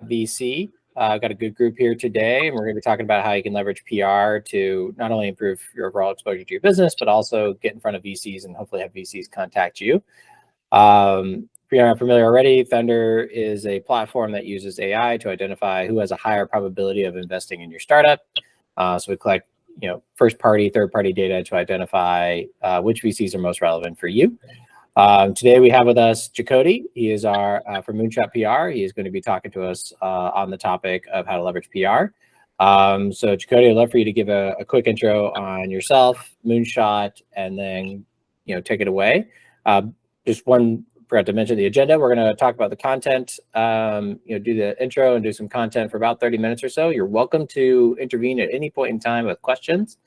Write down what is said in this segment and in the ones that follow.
Thunder.vc. I've got a good group here today, and we're going to be talking about how you can leverage PR to not only improve your overall exposure to your business, but also get in front of VCs and hopefully have VCs contact you. If you're not familiar already, Thunder is a platform that uses AI to identify who has a higher probability of investing in your startup. So we collect, first-party, third-party data to identify which VCs are most relevant for you. Today we have with us Jacody. He is our from Moonshot PR. He is going to be talking to us on the topic of how to leverage PR. So Jacody, I'd love for you to give a quick intro on yourself, Moonshot, and then take it away. Just one, forgot to mention the agenda. We're going to talk about the content, do the intro and do some content for about 30 minutes or so. You're welcome to intervene at any point in time with questions.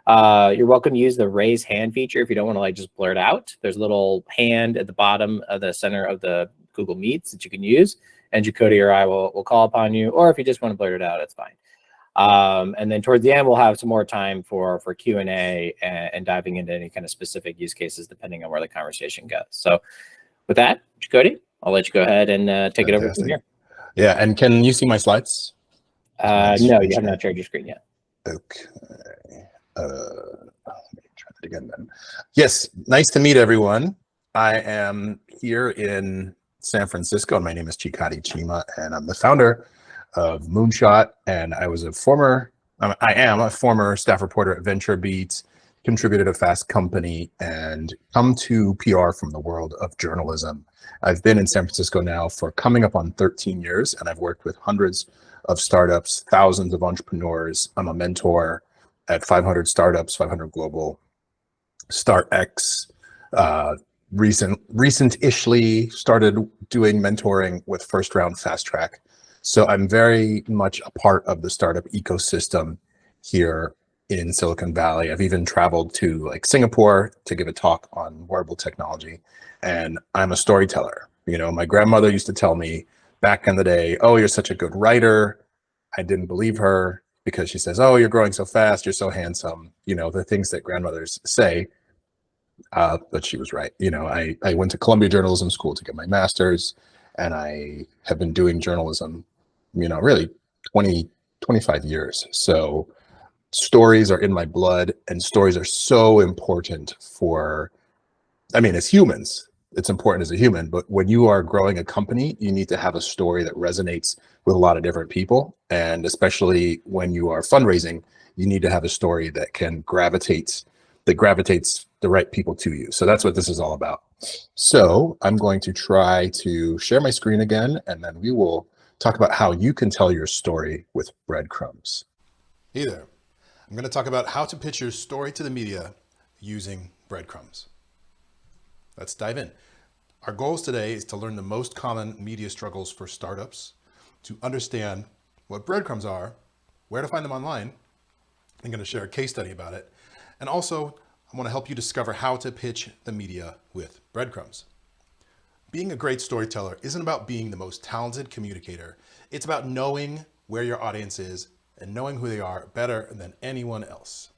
You're welcome to use the raise hand feature if you don't want to just blurt out. There's a little hand at the bottom of the center of the Google Meets that you can use, and Jacody or I will call upon you, or if you just want to blurt it out, it's fine. And then towards the end, we'll have some more time for Q&A and diving into any kind of specific use cases depending on where the conversation goes. So with that, Jacody, I'll let you go ahead and take it over from here. Yeah, and can you see my slides? No, you have not shared your screen yet. Okay. Let me try that again then. Yes, nice to meet everyone. I am here in San Francisco, and my name is Chikati Chima, and I'm the founder of Moonshot, and I am a former staff reporter at VentureBeat, contributed to Fast Company, and come to PR from the world of journalism. I've been in San Francisco now for coming up on 13 years, and I've worked with hundreds of startups, thousands of entrepreneurs. I'm a mentor at 500 startups, 500 global, StartX. Recent-ishly started doing mentoring with First Round Fast Track. So I'm very much a part of the startup ecosystem here in Silicon Valley. I've even traveled to Singapore to give a talk on wearable technology, and I'm a storyteller. My grandmother used to tell me back in the day, "Oh, you're such a good writer." I didn't believe her because she says, "Oh, you're growing so fast, you're so handsome." The things that grandmothers say, but she was right. I went to Columbia Journalism School to get my master's, and I have been doing journalism, really 25 years. So stories are in my blood, and stories are so important as humans, it's important as a human, but when you are growing a company, you need to have a story that resonates with a lot of different people. And especially when you are fundraising, you need to have a story that gravitates the right people to you. So that's what this is all about. So I'm going to try to share my screen again, and then we will talk about how you can tell your story with breadcrumbs. Hey there. I'm going to talk about how to pitch your story to the media using breadcrumbs. Let's dive in. Our goals today is to learn the most common media struggles for startups, to understand what breadcrumbs are, where to find them online. I'm going to share a case study about it. And also, I want to help you discover how to pitch the media with breadcrumbs. Being a great storyteller isn't about being the most talented communicator. It's about knowing where your audience is and knowing who they are better than anyone else.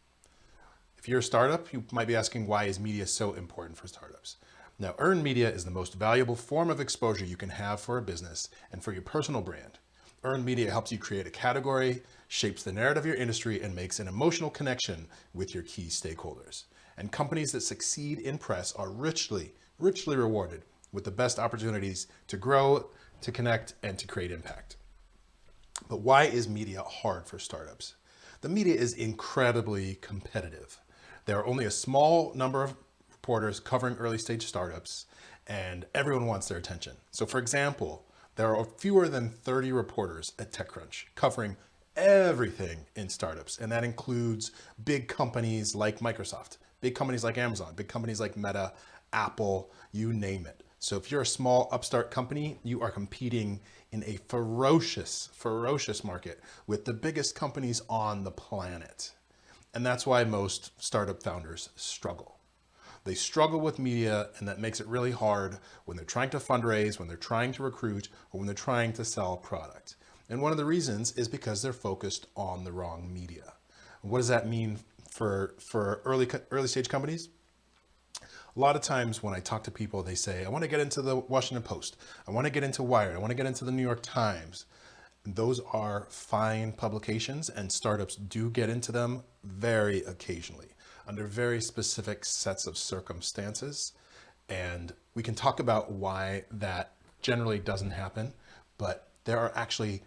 If you're a startup, you might be asking, why is media so important for startups? Now, earned media is the most valuable form of exposure you can have for a business and for your personal brand. Earned media helps you create a category, shapes the narrative of your industry, and makes an emotional connection with your key stakeholders. And companies that succeed in press are richly rewarded with the best opportunities to grow, to connect, and to create impact. But why is media hard for startups? The media is incredibly competitive. There are only a small number of reporters covering early stage startups, and everyone wants their attention. So for example, there are fewer than 30 reporters at TechCrunch covering everything in startups. And that includes big companies like Microsoft, big companies like Amazon, big companies like Meta, Apple, you name it. So if you're a small upstart company, you are competing in a ferocious market with the biggest companies on the planet. And that's why most startup founders struggle. They struggle with media, and that makes it really hard when they're trying to fundraise, when they're trying to recruit, or when they're trying to sell product. And one of the reasons is because they're focused on the wrong media. What does that mean for early stage companies? A lot of times when I talk to people, they say, I want to get into the Washington Post. I want to get into Wired. I want to get into the New York Times. Those are fine publications, and startups do get into them very occasionally under very specific sets of circumstances. And we can talk about why that generally doesn't happen, but there are actually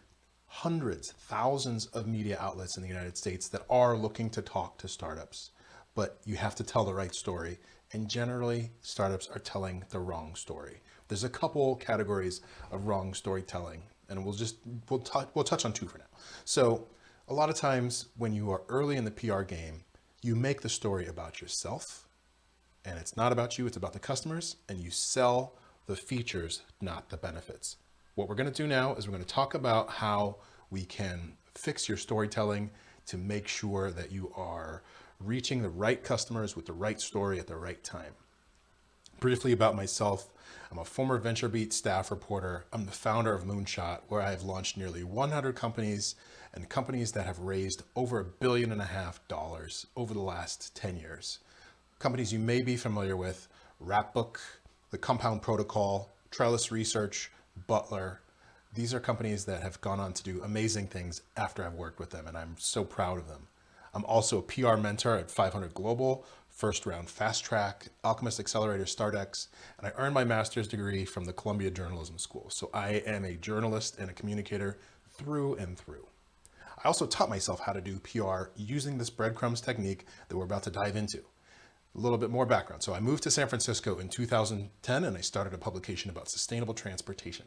hundreds, thousands of media outlets in the United States that are looking to talk to startups, but you have to tell the right story. And generally, startups are telling the wrong story. There's a couple categories of wrong storytelling, and we'll touch on two for now. So a lot of times when you are early in the PR game, you make the story about yourself, and it's not about you, it's about the customers, and you sell the features, not the benefits. What we're going to do now is we're going to talk about how we can fix your storytelling to make sure that you are reaching the right customers with the right story at the right time. Briefly about myself, I'm a former VentureBeat staff reporter. I'm the founder of Moonshot, where I have launched nearly 100 companies and companies that have raised over $1.5 billion over the last 10 years. Companies you may be familiar with: Rapbook, The Compound Protocol, Trellis Research, Butler. These are companies that have gone on to do amazing things after I've worked with them, and I'm so proud of them. I'm also a PR mentor at 500 Global, First Round Fast Track, Alchemist Accelerator StartX, and I earned my master's degree from the Columbia Journalism School. So I am a journalist and a communicator through and through. I also taught myself how to do PR using this breadcrumbs technique that we're about to dive into. A little bit more background. So I moved to San Francisco in 2010 and I started a publication about sustainable transportation.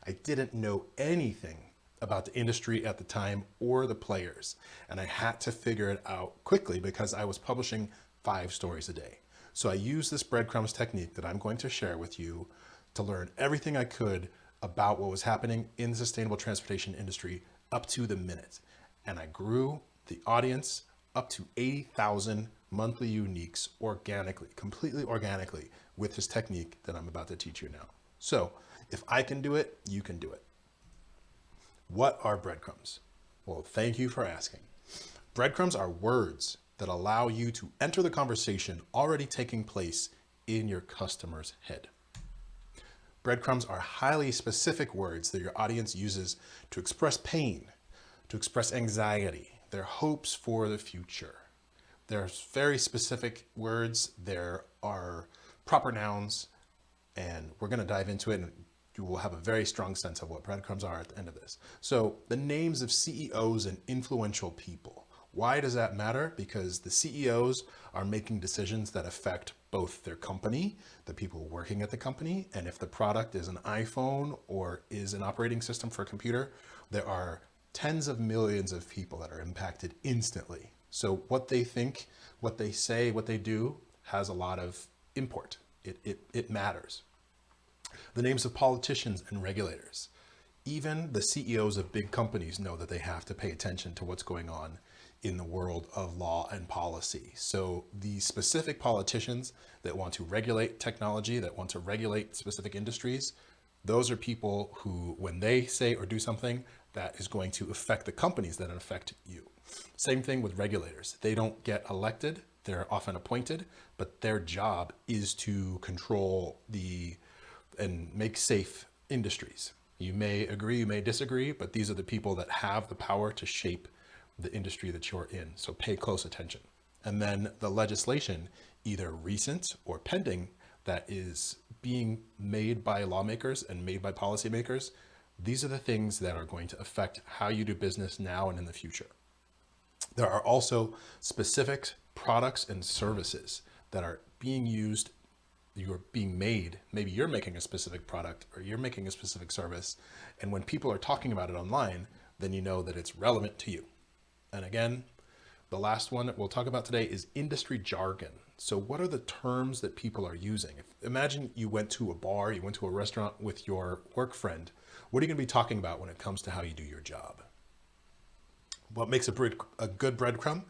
I didn't know anything about the industry at the time or the players, and I had to figure it out quickly because I was publishing 5 stories a day. So I used this breadcrumbs technique that I'm going to share with you to learn everything I could about what was happening in the sustainable transportation industry up to the minute. And I grew the audience up to 80,000 monthly uniques organically, completely organically, with this technique that I'm about to teach you now. So if I can do it, you can do it. What are breadcrumbs? Well, thank you for asking. Breadcrumbs are words that allow you to enter the conversation already taking place in your customer's head. Breadcrumbs are highly specific words that your audience uses to express pain, to express anxiety, their hopes for the future. There's very specific words, there are proper nouns, and we're going to dive into it, and you will have a very strong sense of what breadcrumbs are at the end of this. So the names of CEOs and influential people. Why does that matter? Because the CEOs are making decisions that affect both their company, the people working at the company, and if the product is an iPhone or is an operating system for a computer, there are tens of millions of people that are impacted instantly. So what they think, what they say, what they do has a lot of import. It matters. The names of politicians and regulators. Even the CEOs of big companies know that they have to pay attention to what's going on in the world of law and policy. So the specific politicians that want to regulate technology, that want to regulate specific industries, those are people who, when they say or do something, that is going to affect the companies that affect you. Same thing with regulators. They don't get elected, they're often appointed, but their job is to control and make safe industries. You may agree, you may disagree, but these are the people that have the power to shape the industry that you're in. So pay close attention. And then the legislation, either recent or pending, that is being made by lawmakers and made by policymakers, these are the things that are going to affect how you do business now and in the future. There are also specific products and services that are being used, you're being made. Maybe you're making a specific product or you're making a specific service. And when people are talking about it online, then you know that it's relevant to you. And again, the last one that we'll talk about today is industry jargon. So what are the terms that people are using? Imagine you went to a bar, you went to a restaurant with your work friend. What are you going to be talking about when it comes to how you do your job? What makes a good breadcrumb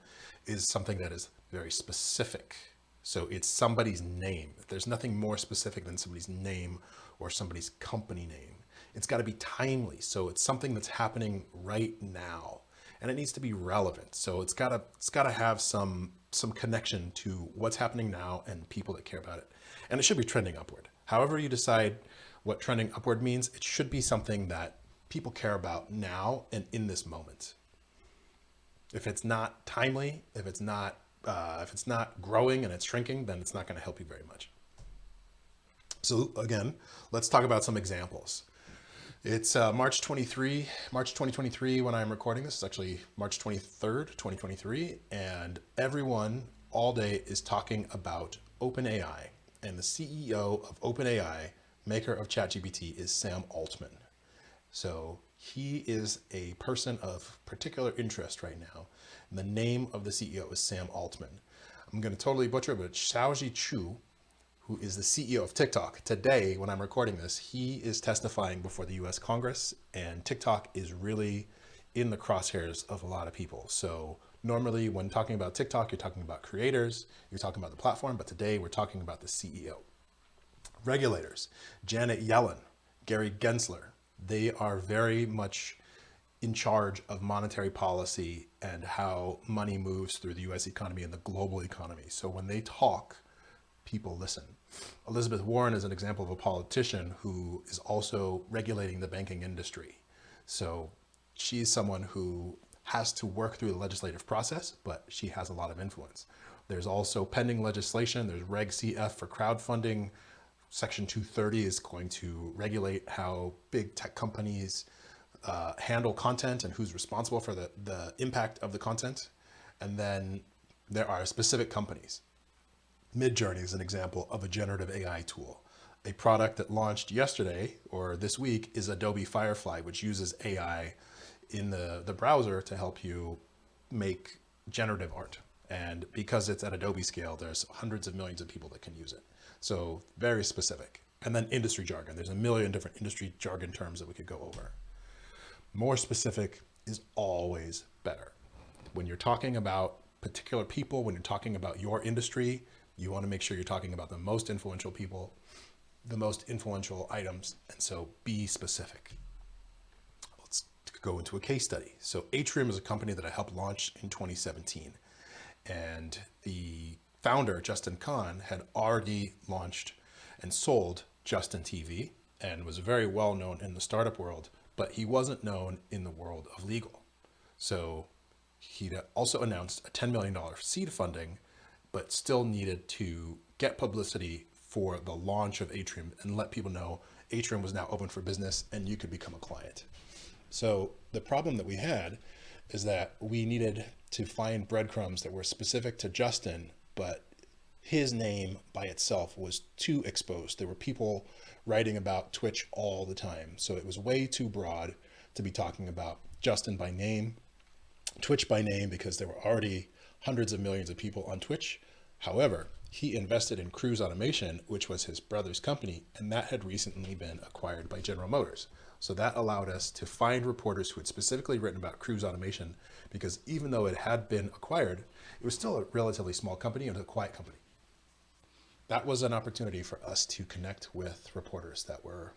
is something that is very specific. So it's somebody's name. There's nothing more specific than somebody's name or somebody's company name. It's got to be timely. So it's something that's happening right now, and it needs to be relevant. So it's got to have some connection to what's happening now and people that care about it. And it should be trending upward. However you decide what trending upward means, it should be something that people care about now and in this moment. If it's not timely, if it's not growing and it's shrinking, then it's not going to help you very much. So again, let's talk about some examples. It's March 2023 when I'm recording this. It's actually March 23rd, 2023. And everyone all day is talking about OpenAI. And the CEO of OpenAI, maker of ChatGPT, is Sam Altman. So he is a person of particular interest right now. And the name of the CEO is Sam Altman. I'm going to totally butcher it, but Xiaoji Chu, who is the CEO of TikTok. Today, when I'm recording this, he is testifying before the US Congress, and TikTok is really in the crosshairs of a lot of people. So normally when talking about TikTok, you're talking about creators, you're talking about the platform, but today we're talking about the CEO. Regulators, Janet Yellen, Gary Gensler, they are very much in charge of monetary policy and how money moves through the US economy and the global economy. So when they talk, people listen. Elizabeth Warren is an example of a politician who is also regulating the banking industry. So she's someone who has to work through the legislative process, but she has a lot of influence. There's also pending legislation. There's Reg CF for crowdfunding. Section 230 is going to regulate how big tech companies handle content and who's responsible for the impact of the content. And then there are specific companies. Midjourney is an example of a generative AI tool. A product that launched yesterday or this week is Adobe Firefly, which uses AI in the browser to help you make generative art. And because it's at Adobe scale, there's hundreds of millions of people that can use it. So very specific. And then industry jargon. There's a million different industry jargon terms that we could go over. More specific is always better. When you're talking about particular people, when you're talking about your industry, you want to make sure you're talking about the most influential people, the most influential items, and so be specific. Let's go into a case study. So Atrium is a company that I helped launch in 2017. And the founder, Justin Kahn, had already launched and sold Justin TV and was very well known in the startup world, but he wasn't known in the world of legal. So he also announced a $10 million seed funding, but still needed to get publicity for the launch of Atrium and let people know Atrium was now open for business and you could become a client. So the problem that we had is that we needed to find breadcrumbs that were specific to Justin, but his name by itself was too exposed. There were people writing about Twitch all the time. So it was way too broad to be talking about Justin by name, Twitch by name, because there were already hundreds of millions of people on Twitch. However, he invested in Cruise Automation, which was his brother's company, and that had recently been acquired by General Motors. So that allowed us to find reporters who had specifically written about Cruise Automation, because even though it had been acquired, it was still a relatively small company and a quiet company. That was an opportunity for us to connect with reporters that were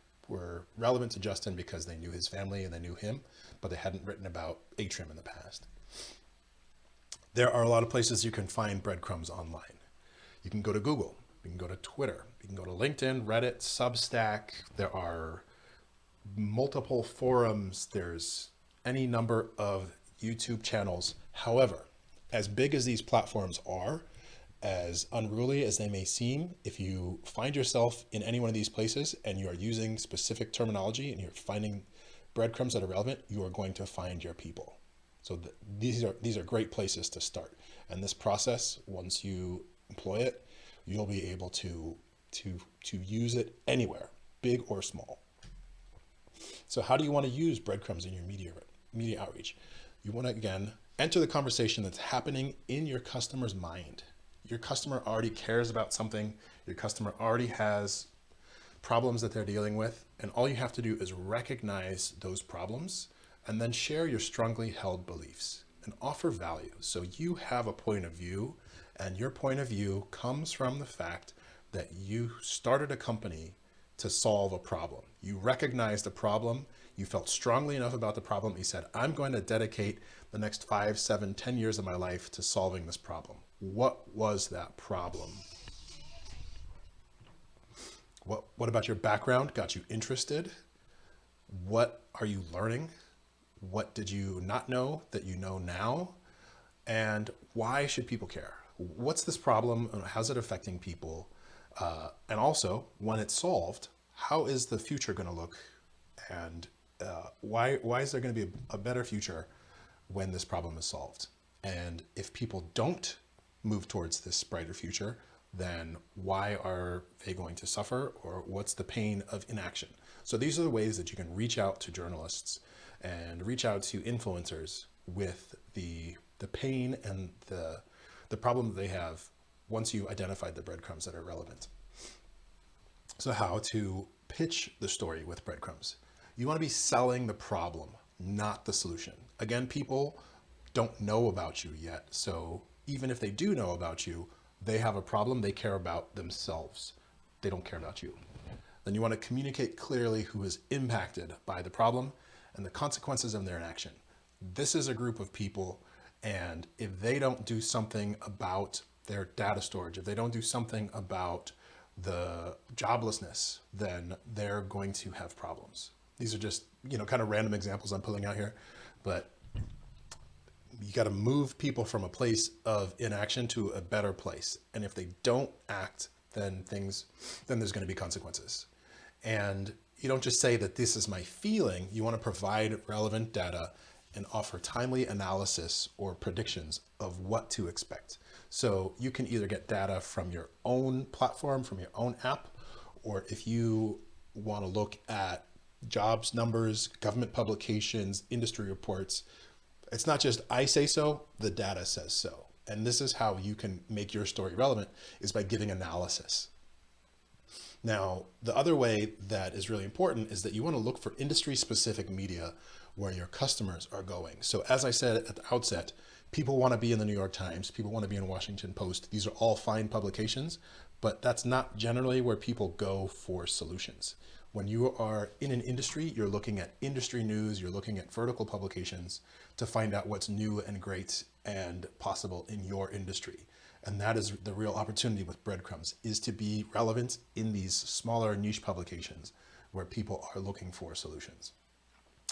relevant to Justin because they knew his family and they knew him, but they hadn't written about Atrium in the past. There are a lot of places you can find breadcrumbs online. You can go to Google, you can go to Twitter, you can go to LinkedIn, Reddit, Substack. There are multiple forums. There's any number of YouTube channels. However, as big as these platforms are, as unruly as they may seem, if you find yourself in any one of these places and you are using specific terminology and you're finding breadcrumbs that are relevant, you are going to find your people. So these are great places to start. And this process, once you employ it, you'll be able to use it anywhere, big or small. So how do you want to use breadcrumbs in your media outreach? You want to, again, enter the conversation that's happening in your customer's mind. Your customer already cares about something. Your customer already has problems that they're dealing with. And all you have to do is recognize those problems and then share your strongly held beliefs and offer value. So you have a point of view, and your point of view comes from the fact that you started a company to solve a problem. You recognized the problem. You felt strongly enough about the problem. You said, I'm going to dedicate the next 5, 7, 10 years of my life to solving this problem. What was that problem? What about your background got you interested? What are you learning? What did you not know that you know now? And why should people care? What's this problem? How's it affecting people? And also, when it's solved, how is the future going to look? And why is there going to be a better future when this problem is solved? And if people don't move towards this brighter future, then why are they going to suffer, or what's the pain of inaction? So these are the ways that you can reach out to journalists and reach out to influencers with the pain and the problem that they have once you identified the breadcrumbs that are relevant. So how to pitch the story with breadcrumbs. You want to be selling the problem, not the solution. Again, people don't know about you yet. So even if they do know about you, they have a problem, they care about themselves. They don't care about you. Then you want to communicate clearly who is impacted by the problem and the consequences of their inaction. This is a group of people, and if they don't do something about their data storage, if they don't do something about the joblessness, then they're going to have problems. These are just, kind of random examples I'm pulling out here, but you got to move people from a place of inaction to a better place. And if they don't act, then there's going to be consequences. And you don't just say that this is my feeling. You want to provide relevant data and offer timely analysis or predictions of what to expect. So you can either get data from your own platform, from your own app, or if you want to look at jobs numbers, government publications, industry reports, it's not just I say so, the data says so. And this is how you can make your story relevant, is by giving analysis. Now, the other way that is really important is that you want to look for industry-specific media where your customers are going. So as I said at the outset, people want to be in the New York Times, people want to be in Washington Post. These are all fine publications, but that's not generally where people go for solutions. When you are in an industry, you're looking at industry news, you're looking at vertical publications to find out what's new and great and possible in your industry. And that is the real opportunity with breadcrumbs, is to be relevant in these smaller niche publications where people are looking for solutions.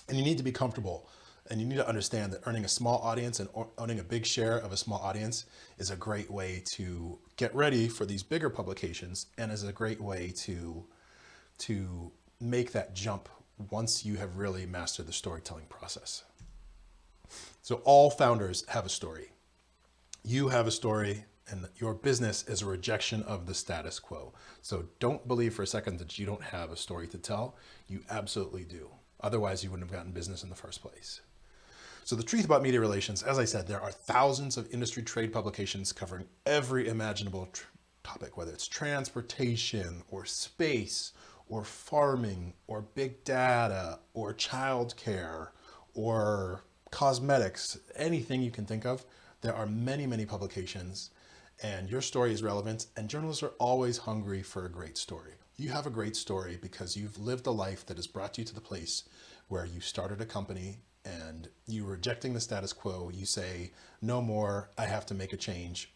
And you need to be comfortable, and you need to understand that earning a small audience and owning a big share of a small audience is a great way to get ready for these bigger publications, and is a great way to make that jump once you have really mastered the storytelling process. So all founders have a story. You have a story, and your business is a rejection of the status quo. So don't believe for a second that you don't have a story to tell. You absolutely do. Otherwise, you wouldn't have gotten business in the first place. So the truth about media relations, as I said, there are thousands of industry trade publications covering every imaginable topic, whether it's transportation or space or farming or big data or childcare or cosmetics, anything you can think of. There are many, many publications, and your story is relevant, and journalists are always hungry for a great story. You have a great story because you've lived a life that has brought you to the place where you started a company and you're rejecting the status quo. You say, no more, I have to make a change.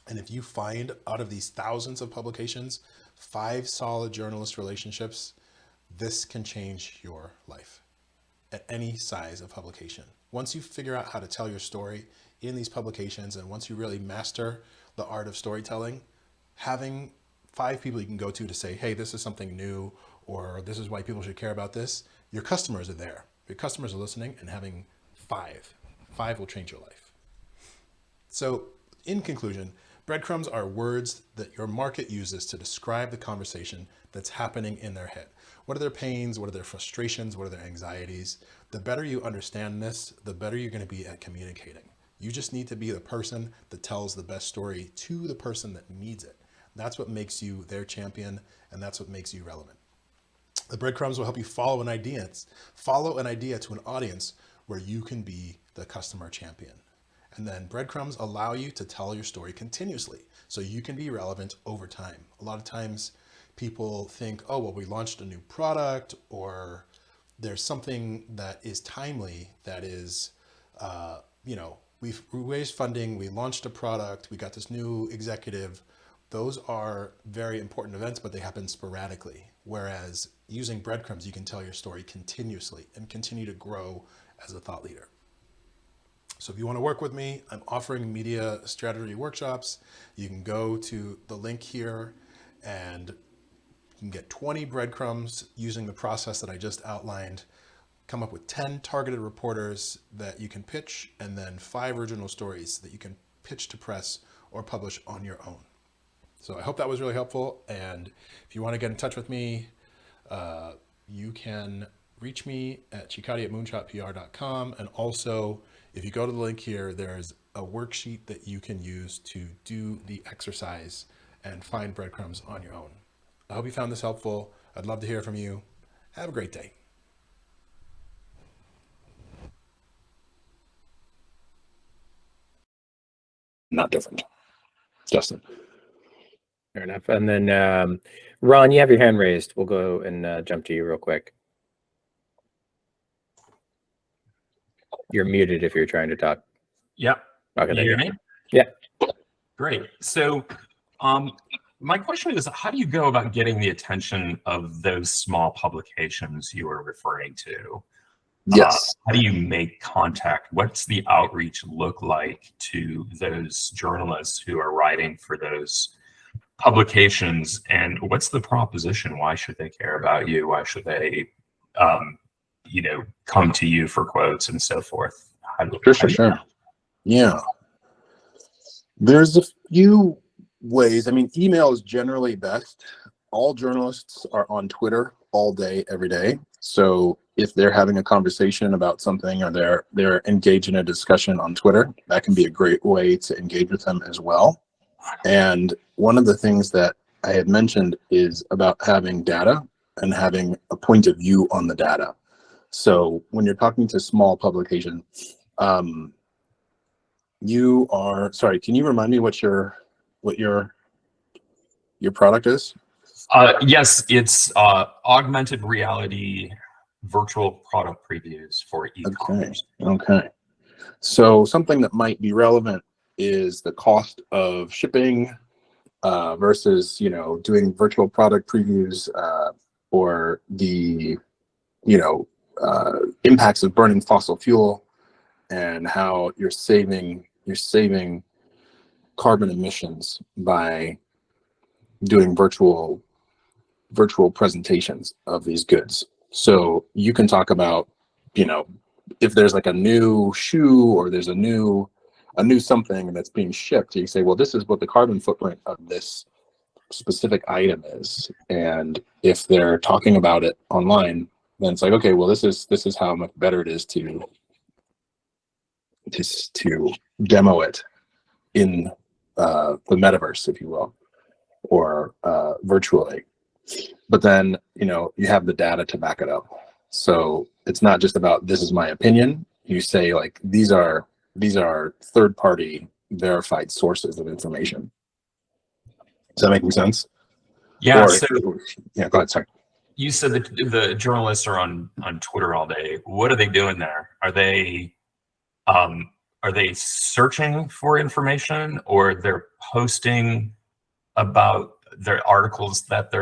And if you find out of these thousands of publications, 5 solid journalist relationships, this can change your life at any size of publication. Once you figure out how to tell your story in these publications, and once you really master the art of storytelling, having 5 people you can go to say, hey, this is something new, or this is why people should care about this, your customers are there. Your customers are listening, and having 5 will change your life. So in conclusion, breadcrumbs are words that your market uses to describe the conversation that's happening in their head. What are their pains? What are their frustrations? What are their anxieties? The better you understand this, the better you're going to be at communicating. You just need to be the person that tells the best story to the person that needs it. That's what makes you their champion, and that's what makes you relevant. The breadcrumbs will help you follow an idea to an audience where you can be the customer champion. And then breadcrumbs allow you to tell your story continuously, so you can be relevant over time. A lot of times people think, oh, well, we launched a new product, or there's something that is timely, that is, we've raised funding, we launched a product, we got this new executive. Those are very important events, but they happen sporadically. Whereas using breadcrumbs, you can tell your story continuously and continue to grow as a thought leader. So if you want to work with me, I'm offering media strategy workshops. You can go to the link here and you can get 20 breadcrumbs using the process that I just outlined, come up with 10 targeted reporters that you can pitch, and then 5 original stories that you can pitch to press or publish on your own. So I hope that was really helpful. And if you want to get in touch with me, you can reach me at chikati@moonshotpr.com. And also, if you go to the link here, there's a worksheet that you can use to do the exercise and find breadcrumbs on your own. I hope you found this helpful. I'd love to hear from you. Have a great day. Not different. Justin. Fair enough. And then Ron, you have your hand raised. We'll go and jump to you real quick. You're muted if you're trying to talk. Yep. Okay, Can there you you hear go. me? Yeah. Great. So my question is, how do you go about getting the attention of those small publications you were referring to? Yes. How do you make contact? What's the outreach look like to those journalists who are writing for those publications? And what's the proposition? Why should they care about you? Why should they, come to you for quotes and so forth? Sure. Yeah. There's a few ways. I mean, email is generally best. All journalists are on Twitter all day, every day. So if they're having a conversation about something or they're engaged in a discussion on Twitter, that can be a great way to engage with them as well. And one of the things that I had mentioned is about having data and having a point of view on the data. So when you're talking to small publication, you are, sorry, can you remind me what your product is? Yes, it's augmented reality virtual product previews for e-commerce. Okay. So something that might be relevant is the cost of shipping versus, doing virtual product previews or the, impacts of burning fossil fuel and how you're saving carbon emissions by doing virtual presentations of these goods. So you can talk about, if there's like a new shoe or there's a new something that's being shipped, you say, well, this is what the carbon footprint of this specific item is. And if they're talking about it online, then it's like, okay, well, this is how much better it is to demo it in the metaverse, if you will, or virtually. But then, you have the data to back it up. So it's not just about, this is my opinion. You say, like, these are third-party verified sources of information. Does that make sense? Yeah. Yeah, go ahead. Sorry. You said that the journalists are on Twitter all day. What are they doing there? Are they searching for information, or they're posting about their articles that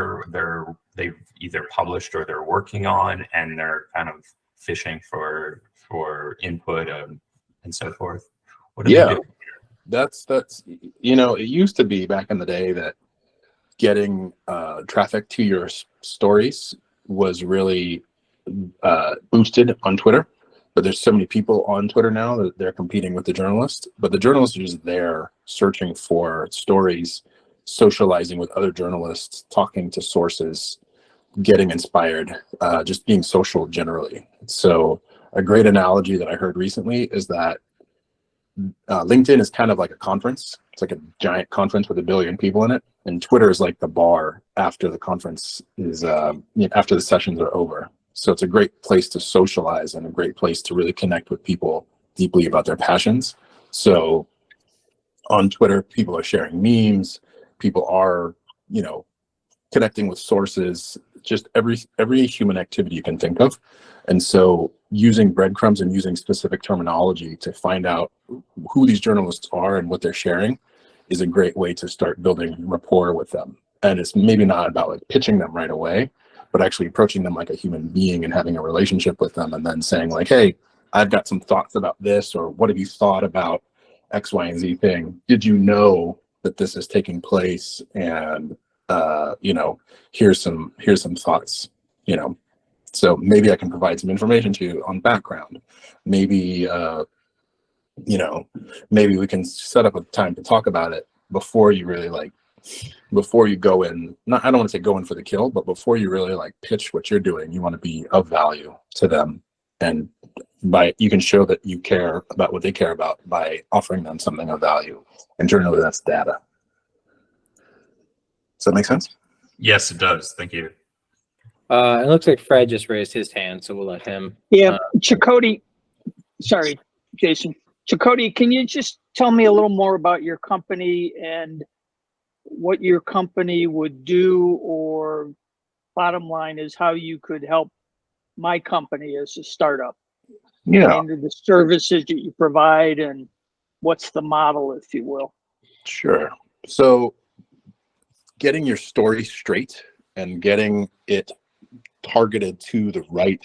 they've either published or they're working on, and they're kind of fishing for input and so forth? What do they do? That's it used to be back in the day that getting traffic to your stories was really boosted on Twitter, but there's so many people on Twitter now that they're competing with the journalists, but the journalists are just there searching for stories, socializing with other journalists, talking to sources, getting inspired, just being social generally. So a great analogy that I heard recently is that LinkedIn is kind of like a conference. It's like a giant conference with 1 billion people in it, and Twitter is like the bar after the conference is after the sessions are over. So it's a great place to socialize and a great place to really connect with people deeply about their passions. So on Twitter, people are sharing memes, people are connecting with sources, just every human activity you can think of. And so using breadcrumbs and using specific terminology to find out who these journalists are and what they're sharing is a great way to start building rapport with them. And it's maybe not about like pitching them right away, but actually approaching them like a human being and having a relationship with them, and then saying like, hey, I've got some thoughts about this, or what have you thought about X, Y, and Z thing? Did you know that this is taking place? And you know, here's some thoughts, you know. So maybe I can provide some information to you on background. Maybe you know, maybe we can set up a time to talk about it before you really like, before you go in, not, I don't want to say go in for the kill, but before you really like pitch what you're doing, you want to be of value to them. And by, you can show that you care about what they care about by offering them something of value. And generally that's data. Does that make sense? Yes, it does. Thank you. It looks like Fred just raised his hand, so we'll let him. Yeah, Chakotay, sorry, Jason. Chakotay, can you just tell me a little more about your company and what your company would do, or bottom line is how you could help my company as a startup? Yeah, And the services that you provide, and what's the model, if you will? sure. So getting your story straight and getting it targeted to the right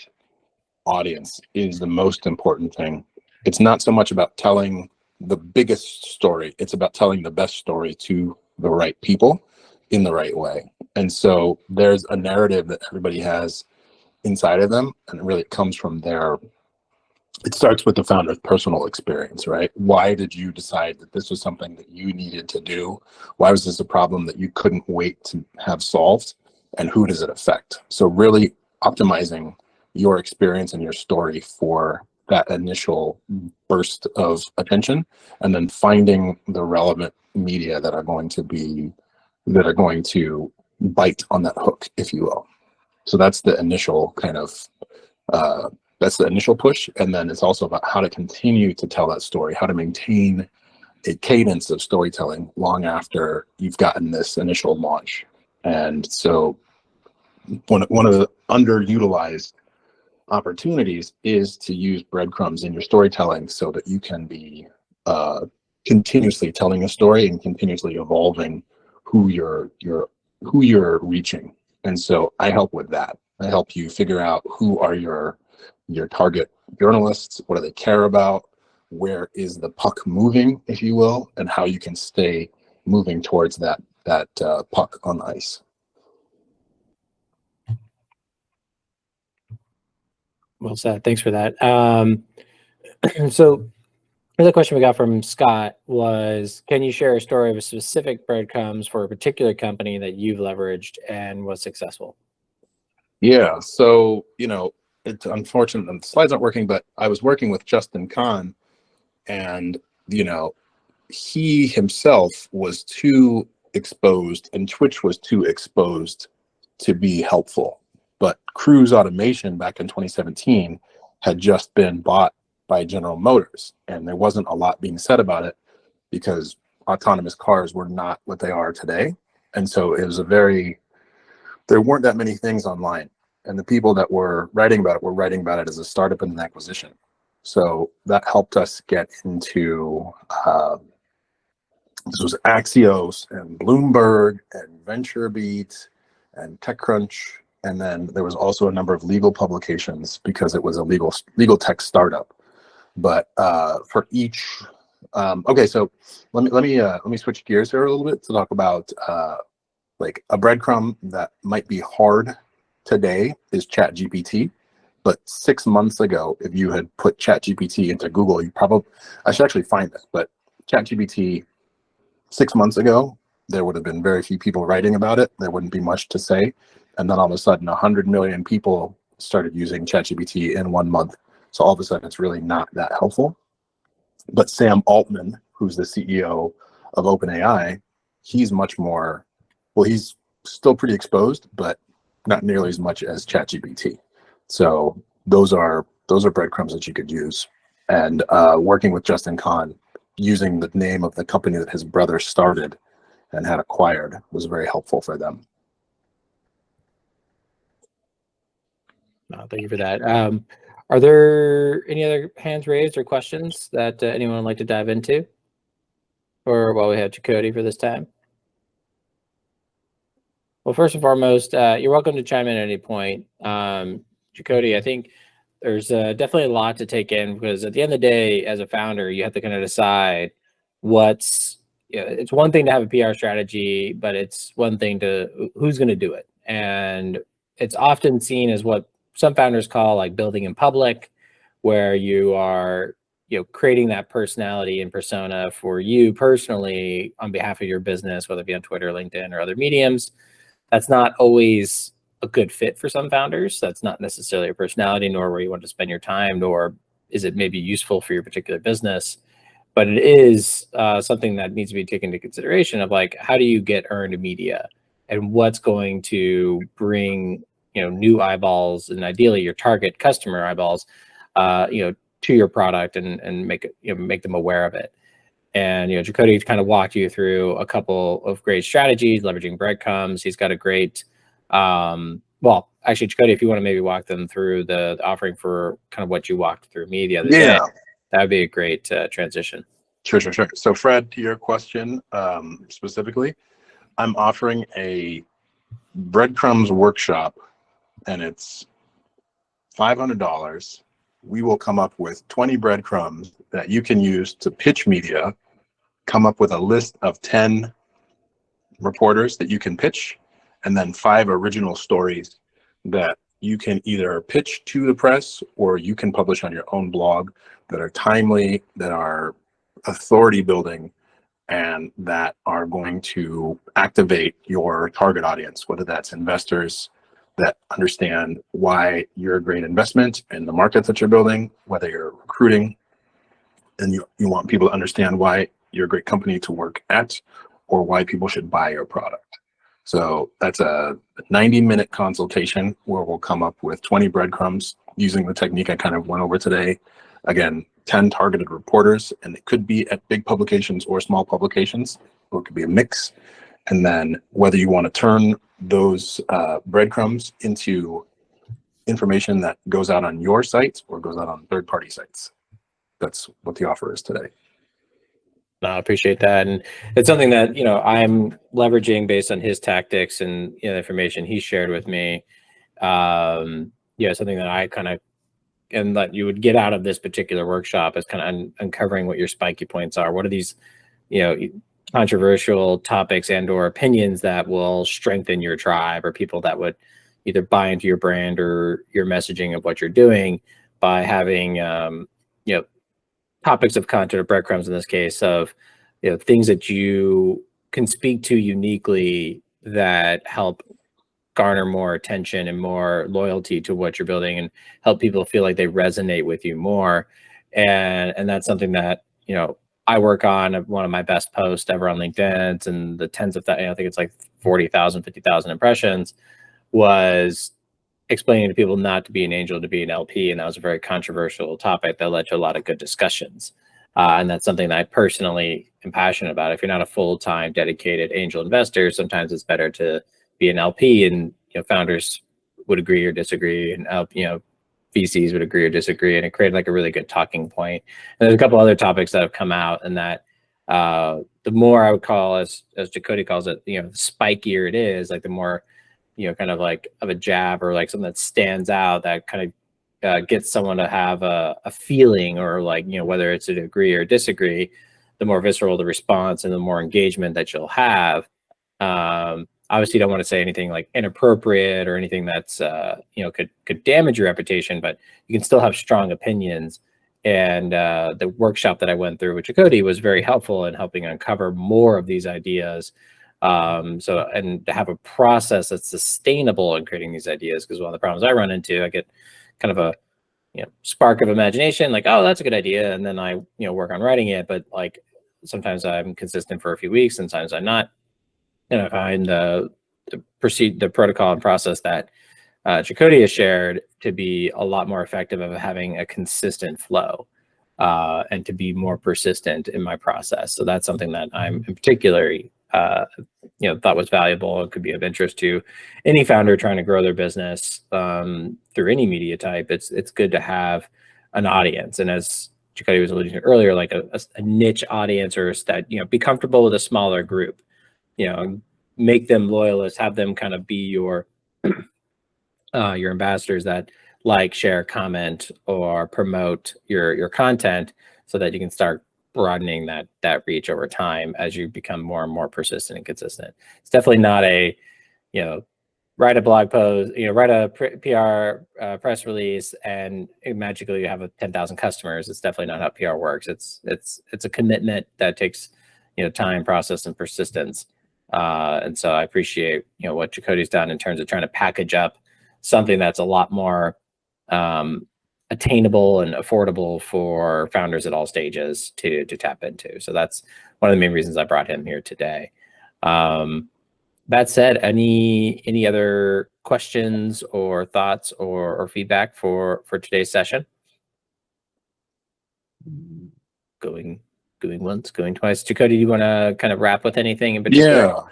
audience is the most important thing. It's not so much about telling the biggest story, it's about telling the best story to the right people in the right way. And so there's a narrative that everybody has inside of them, and it really comes from their, it starts with the founder's personal experience, right? Why did you decide that this was something that you needed to do? Why was this a problem that you couldn't wait to have solved? And who does it affect? So really optimizing your experience and your story for that initial burst of attention, and then finding the relevant media that are going to bite on that hook, if you will. So that's the initial kind of that's the initial push. And then it's also about how to continue to tell that story, how to maintain a cadence of storytelling long after you've gotten this initial launch. And so one of the underutilized opportunities is to use breadcrumbs in your storytelling so that you can be continuously telling a story and continuously evolving who you're reaching. And so I help with that. I help you figure out who are your target journalists, what do they care about, where is the puck moving, if you will, and how you can stay moving towards that puck on ice. Well said. Thanks for that. So the question we got from Scott was, can you share a story of a specific breadcrumbs for a particular company that you've leveraged and was successful? Yeah. So, you know, it's unfortunate the slides aren't working, but I was working with Justin Kahn, and, you know, he himself was too exposed and Twitch was too exposed to be helpful. But Cruise Automation back in 2017 had just been bought by General Motors, and there wasn't a lot being said about it because autonomous cars were not what they are today. And so it was there weren't that many things online, and the people that were writing about it as a startup and an acquisition. So that helped us get into this was Axios and Bloomberg and VentureBeat and TechCrunch, and then there was also a number of legal publications because it was a legal tech startup. But for each, okay, so let me switch gears here a little bit to talk about like a breadcrumb that might be hard today is ChatGPT. But 6 months ago, if you had put ChatGPT into Google, I should actually find this, but ChatGPT 6 months ago, there would have been very few people writing about it. There wouldn't be much to say. And then all of a sudden, 100 million people started using ChatGPT in 1 month. So all of a sudden, it's really not that helpful. But Sam Altman, who's the CEO of OpenAI, he's much more, well, he's still pretty exposed, but not nearly as much as ChatGPT. So those are breadcrumbs that you could use. And working with Justin Kahn, using the name of the company that his brother started and had acquired was very helpful for them. Thank you for that. Are there any other hands raised or questions that anyone would like to dive into? Or while we have Chakotay for this time? Well, first and foremost, you're welcome to chime in at any point. Chakoti, I think there's definitely a lot to take in, because at the end of the day, as a founder, you have to kind of decide what's, it's one thing to have a PR strategy, but it's one thing to who's going to do it. And it's often seen as what some founders call like building in public, where you are, creating that personality and persona for you personally on behalf of your business, whether it be on Twitter, LinkedIn, or other mediums. That's not always a good fit for some founders. That's not necessarily a personality, nor where you want to spend your time, nor is it maybe useful for your particular business. But it is something that needs to be taken into consideration of like, how do you get earned media, and what's going to bring, new eyeballs, and ideally your target customer eyeballs, to your product, and make it, make them aware of it. And, Chakoti kind of walked you through a couple of great strategies, leveraging breadcrumbs. He's got a great, well, actually, Chakoti, if you want to maybe walk them through the offering for kind of what you walked through me the other day, that would be a great transition. Sure. So Fred, to your question specifically, I'm offering a breadcrumbs workshop, and it's $500. We will come up with 20 breadcrumbs that you can use to pitch media, come up with a list of 10 reporters that you can pitch, and then 5 original stories that you can either pitch to the press or you can publish on your own blog, that are timely, that are authority building, and that are going to activate your target audience, whether that's investors that understand why you're a great investment in the market that you're building, whether you're recruiting and you want people to understand why you're a great company to work at, or why people should buy your product. So that's a 90-minute consultation where we'll come up with 20 breadcrumbs using the technique I kind of went over today. Again, 10 targeted reporters, and it could be at big publications or small publications, or it could be a mix. And then whether you want to turn those breadcrumbs into information that goes out on your site or goes out on third-party sites. That's what the offer is today. No, I appreciate that. And it's something that, I'm leveraging based on his tactics and the information he shared with me. Something that I kind of, and that you would get out of this particular workshop is kind of uncovering what your spiky points are. What are these, controversial topics and or opinions that will strengthen your tribe, or people that would either buy into your brand or your messaging of what you're doing, by having, topics of content or breadcrumbs in this case of, things that you can speak to uniquely that help garner more attention and more loyalty to what you're building, and help people feel like they resonate with you more. And that's something that, I work on. One of my best posts ever on LinkedIn, and the tens of that, I think it's like 40,000, 50,000 impressions, was explaining to people not to be an angel, to be an LP. And that was a very controversial topic that led to a lot of good discussions. And that's something that I personally am passionate about. If you're not a full-time dedicated angel investor, sometimes it's better to be an LP, and founders would agree or disagree, and VCs would agree or disagree, and it created like a really good talking point. And there's a couple other topics that have come out, and that the more I would call, as Chakoti calls it, the spikier it is, like the more kind of like of a jab, or like something that stands out, that kind of gets someone to have a feeling, or like whether it's to agree or disagree, the more visceral the response and the more engagement that you'll have. Obviously, you don't want to say anything like inappropriate or anything that's could damage your reputation, but you can still have strong opinions. And the workshop that I went through with Chakoti was very helpful in helping uncover more of these ideas. And to have a process that's sustainable in creating these ideas, because one of the problems I run into, I get kind of a spark of imagination, like, oh, that's a good idea, and then I work on writing it, but like sometimes I'm consistent for a few weeks, and sometimes I'm not. And I find the protocol and process that Chakoti has shared to be a lot more effective of having a consistent flow, and to be more persistent in my process. So that's something that I'm in particularly thought was valuable and could be of interest to any founder trying to grow their business through any media type. It's good to have an audience, and as Chakoti was alluding to earlier, like a niche audience, or that be comfortable with a smaller group. make them loyalists, have them kind of be your ambassadors that like, share, comment, or promote your content, so that you can start broadening that reach over time as you become more and more persistent and consistent. It's definitely not a, write a blog post, write a PR press release, and magically you have 10,000 customers. It's definitely not how PR works. It's a commitment that takes time, process, and persistence. And so I appreciate what Chakotay's done in terms of trying to package up something that's a lot more attainable and affordable for founders at all stages to tap into. So that's one of the main reasons I brought him here today. That said, any other questions or thoughts or feedback for today's session? Going once, going twice. Chakotay, do you want to kind of wrap with anything in particular?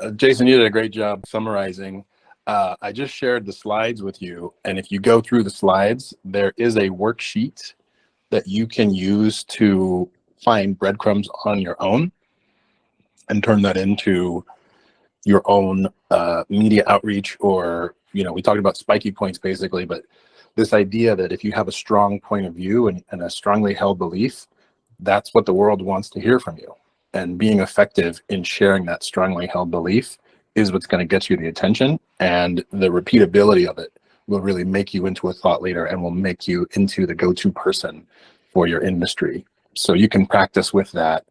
Yeah, Jason, you did a great job summarizing. I just shared the slides with you, and if you go through the slides, there is a worksheet that you can use to find breadcrumbs on your own and turn that into your own media outreach, or we talked about spiky points basically, but this idea that if you have a strong point of view and a strongly held belief, that's what the world wants to hear from you. And being effective in sharing that strongly held belief is what's going to get you the attention, and the repeatability of it will really make you into a thought leader and will make you into the go-to person for your industry. So you can practice with that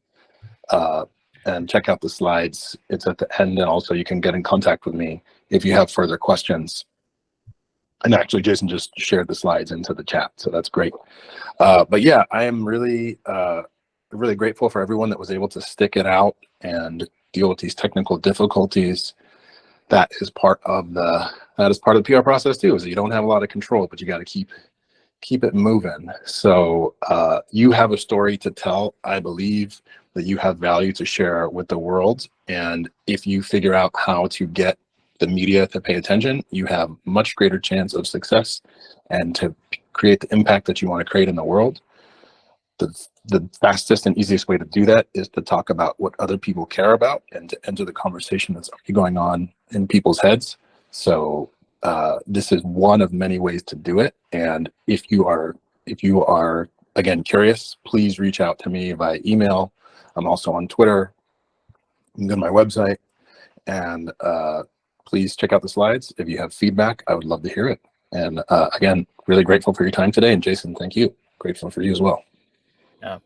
and check out the slides. It's at the end, and also you can get in contact with me if you have further questions. And actually, Jason just shared the slides into the chat, so that's great. But yeah, I am really grateful for everyone that was able to stick it out and deal with these technical difficulties. That is part of the PR process too, is that you don't have a lot of control, but you got to keep it moving. So you have a story to tell. I believe that you have value to share with the world, and if you figure out how to get the media to pay attention, you have much greater chance of success and to create the impact that you want to create in the world. The fastest and easiest way to do that is to talk about what other people care about and to enter the conversation that's already going on in people's heads. So this is one of many ways to do it. And if you are again curious, please reach out to me via email. I'm also on Twitter. You can go to my website, and please check out the slides. If you have feedback, I would love to hear it. And again, really grateful for your time today. And Jason, thank you. Grateful for you as well.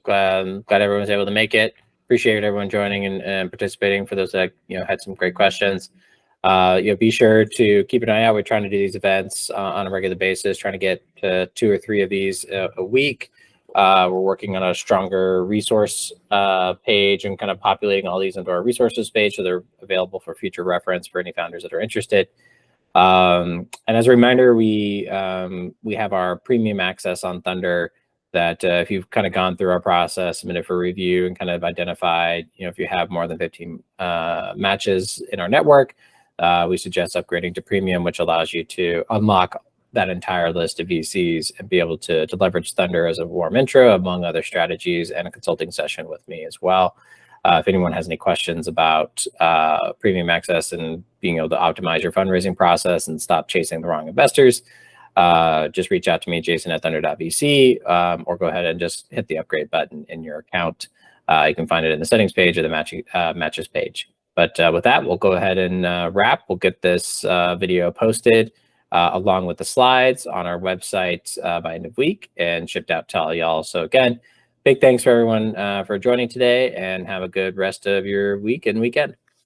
Glad everyone was able to make it. Appreciate everyone joining and participating. For those that had some great questions, be sure to keep an eye out. We're trying to do these events on a regular basis, trying to get to 2 or 3 of these a week. We're working on a stronger resource page and kind of populating all these into our resources page, so they're available for future reference for any founders that are interested. And as a reminder, we have our premium access on Thunder, that if you've kind of gone through our process, submitted for review, and kind of identified, if you have more than 15 matches in our network, we suggest upgrading to premium, which allows you to unlock that entire list of VCs and be able to leverage Thunder as a warm intro, among other strategies, and a consulting session with me as well. If anyone has any questions about premium access and being able to optimize your fundraising process and stop chasing the wrong investors, just reach out to me, Jason at Thunder.vc, or go ahead and just hit the upgrade button in your account. You can find it in the settings page or the matches page. But with that, we'll go ahead and wrap. We'll get this video posted along with the slides on our website by end of week and shipped out to all y'all. So again, big thanks for everyone for joining today, and have a good rest of your week and weekend.